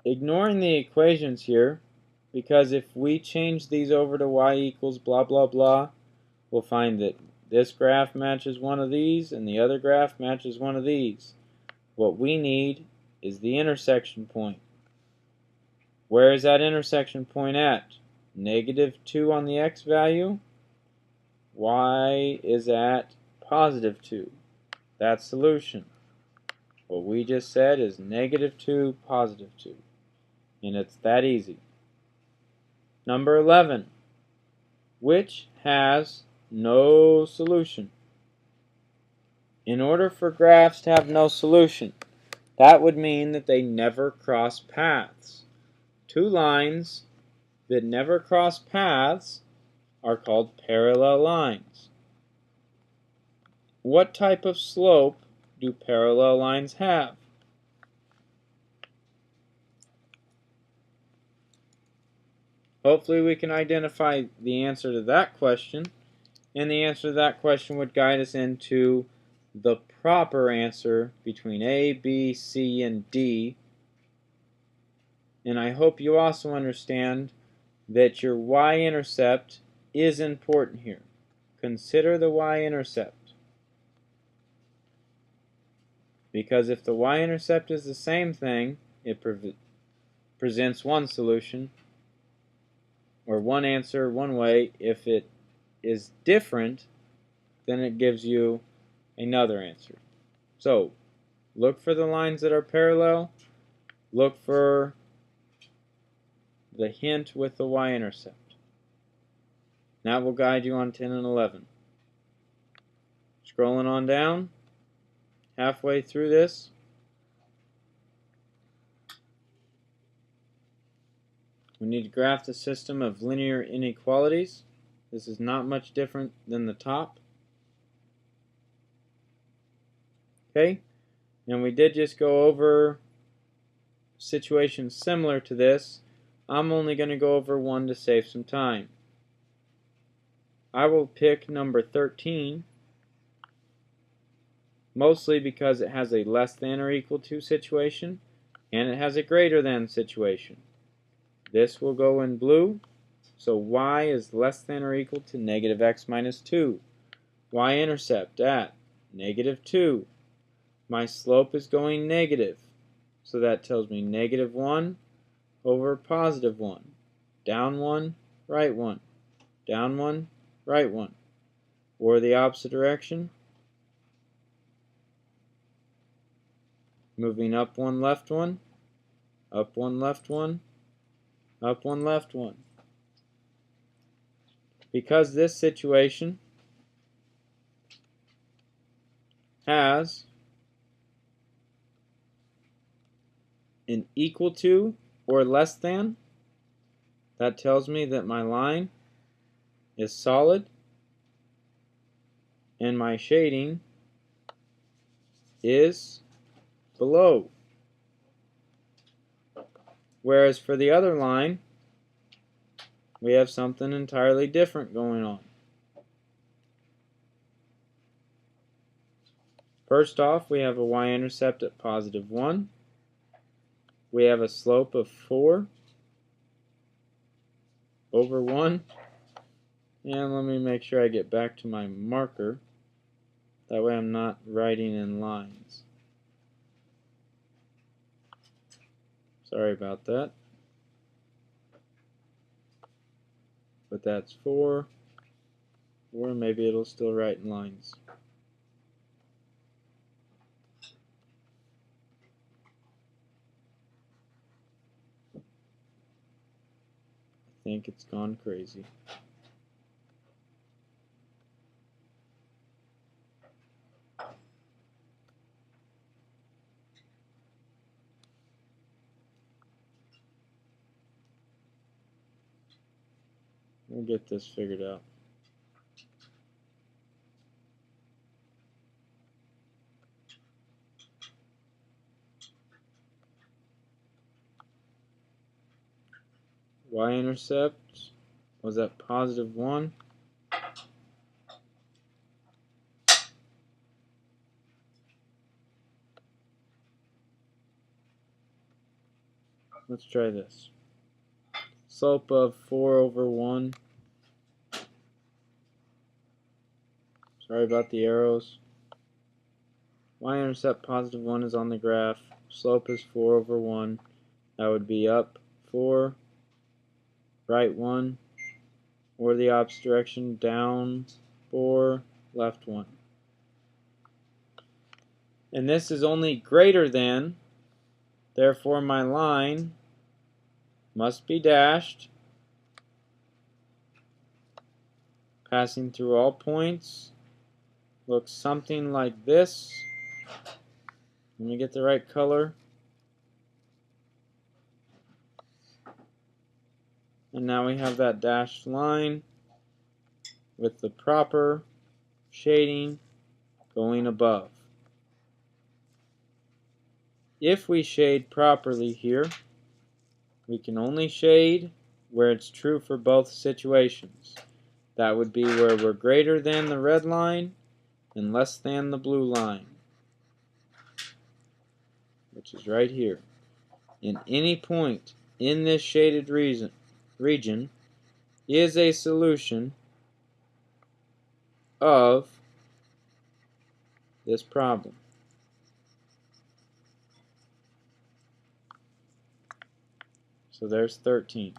ignoring the equations here, because if we change these over to y equals blah blah blah, we'll find that this graph matches one of these and the other graph matches one of these. What we need is the intersection point. Where is that intersection point at? -2 on the x value. Y is at +2. That's solution. What we just said is -2, +2. And it's that easy. Number 11. Which has no solution? In order for graphs to have no solution, that would mean that they never cross paths. Two lines that never cross paths are called parallel lines. What type of slope do parallel lines have? Hopefully we can identify the answer to that question, and the answer to that question would guide us into the proper answer between A, B, C, and D. And I hope you also understand that your y-intercept is important here. Consider the y-intercept. Because if the y-intercept is the same thing, it presents one solution, or one answer one way. If it is different, then it gives you another answer. So, look for the lines that are parallel. Look for the hint with the y-intercept. That will guide you on 10 and 11. Scrolling on down, halfway through this, we need to graph the system of linear inequalities. This is not much different than the top. Okay, and we did just go over situations similar to this. I'm only going to go over one to save some time. I will pick number 13, mostly because it has a less than or equal to situation, and it has a greater than situation. This will go in blue, so y is less than or equal to -x minus 2. Y-intercept at -2. My slope is going negative, so that tells me -1 over +1. Down 1, right 1. Down 1, right 1. Or the opposite direction. Moving up 1, left 1. Up 1, left 1. Up 1, left 1. Because this situation has an equal to or less than, that tells me that my line is solid and my shading is below. Whereas for the other line, we have something entirely different going on. First off, we have a y-intercept at +1. We have a slope of 4 over 1. And let me make sure I get back to my marker. That way I'm not writing in lines. Sorry about that. But that's 4. Or maybe it'll still write in lines. I think it's gone crazy. We'll get this figured out. Y-intercept was at +1. Let's try this. Slope of 4 over 1. Sorry about the arrows. Y-intercept positive 1 is on the graph. Slope is 4 over 1. That would be up 4, right 1, or the opposite direction, down 4, left 1. And this is only greater than, therefore my line must be dashed, passing through all points. Looks something like this. Let me get the right color. And now we have that dashed line with the proper shading going above. If we shade properly here, we can only shade where it's true for both situations. That would be where we're greater than the red line and less than the blue line, which is right here. In any point in this shaded region is a solution of this problem. So there's 13.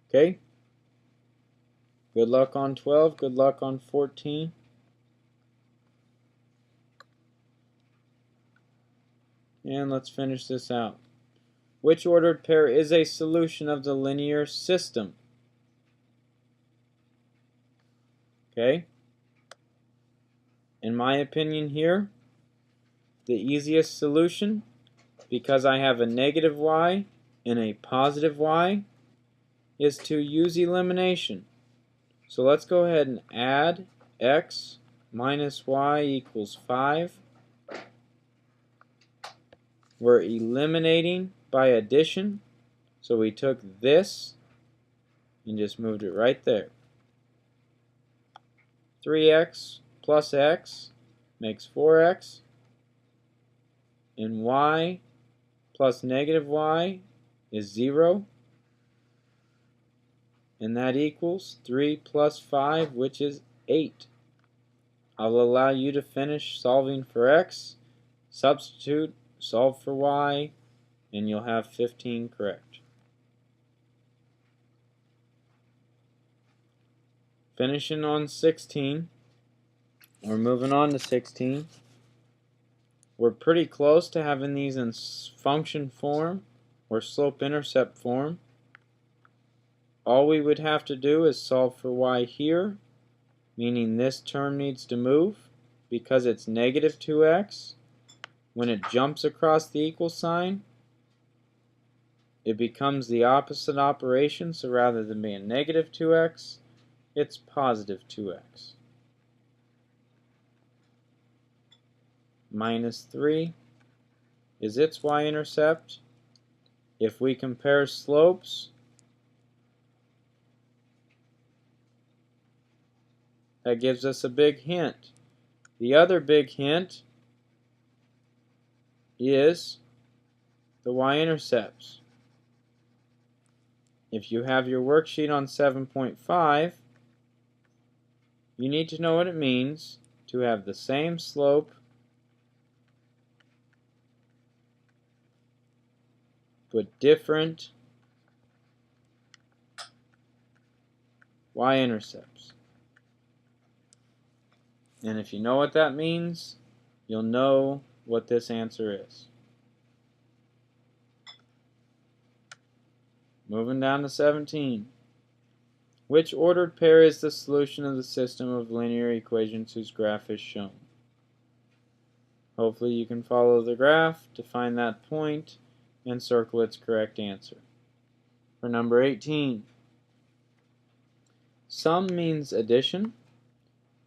Okay? Good luck on 12. Good luck on 14. And let's finish this out. Which ordered pair is a solution of the linear system? Okay? In my opinion here, the easiest solution, because I have a negative y and a positive y, is to use elimination. So let's go ahead and add x minus y equals 5. We're eliminating by addition, so we took this and just moved it right there. 3x plus x makes 4x, and y plus negative y is 0, and that equals 3 plus 5, which is 8. I'll allow you to finish solving for x, substitute, solve for y, and you'll have 15 correct. Finishing on 16, we're moving on to 16. We're pretty close to having these in function form or slope-intercept form. All we would have to do is solve for y here, meaning this term needs to move because it's negative 2x. When it jumps across the equal sign, it becomes the opposite operation, so rather than being negative 2x, it's positive 2x. Minus 3 is its y-intercept. If we compare slopes, that gives us a big hint. The other big hint is the y-intercepts. If you have your worksheet on 7.5, you need to know what it means to have the same slope but different y-intercepts. And if you know what that means, you'll know what this answer is. Moving down to 17. Which ordered pair is the solution of the system of linear equations whose graph is shown? Hopefully you can follow the graph to find that point and circle its correct answer. For number 18, sum means addition.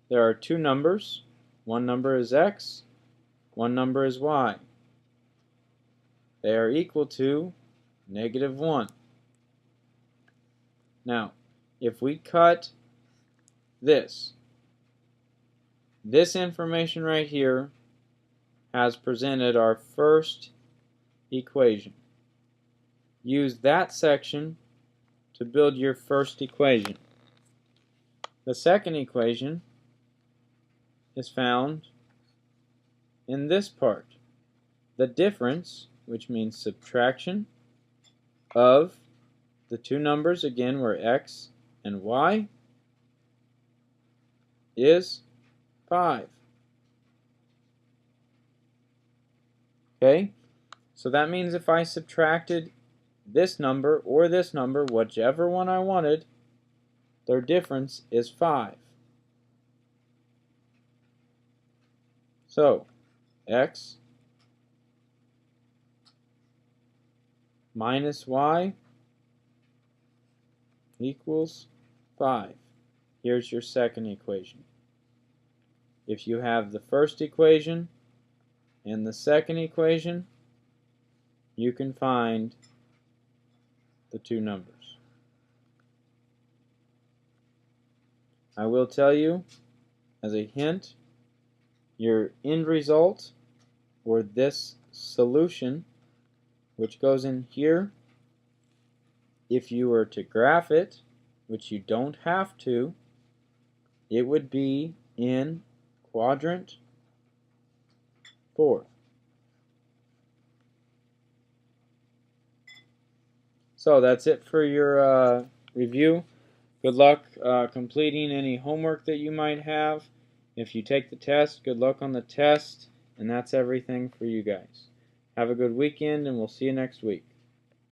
There are two numbers. One number is x, one number is y. They are equal to negative 1. Now, if we cut this information right here has presented our first equation. Use that section to build your first equation. The second equation is found in this part. The difference, which means subtraction, of the two numbers, again, were x and y, is 5. Okay? So that means if I subtracted this number or this number, whichever one I wanted, their difference is 5. So, x minus y equals 5. Here's your second equation. If you have the first equation and the second equation, you can find the two numbers. I will tell you, as a hint, your end result, or this solution, which goes in here, if you were to graph it, which you don't have to, it would be in quadrant 4. So that's it for your review. Good luck completing any homework that you might have. If you take the test, good luck on the test. And that's everything for you guys. Have a good weekend, and we'll see you next week.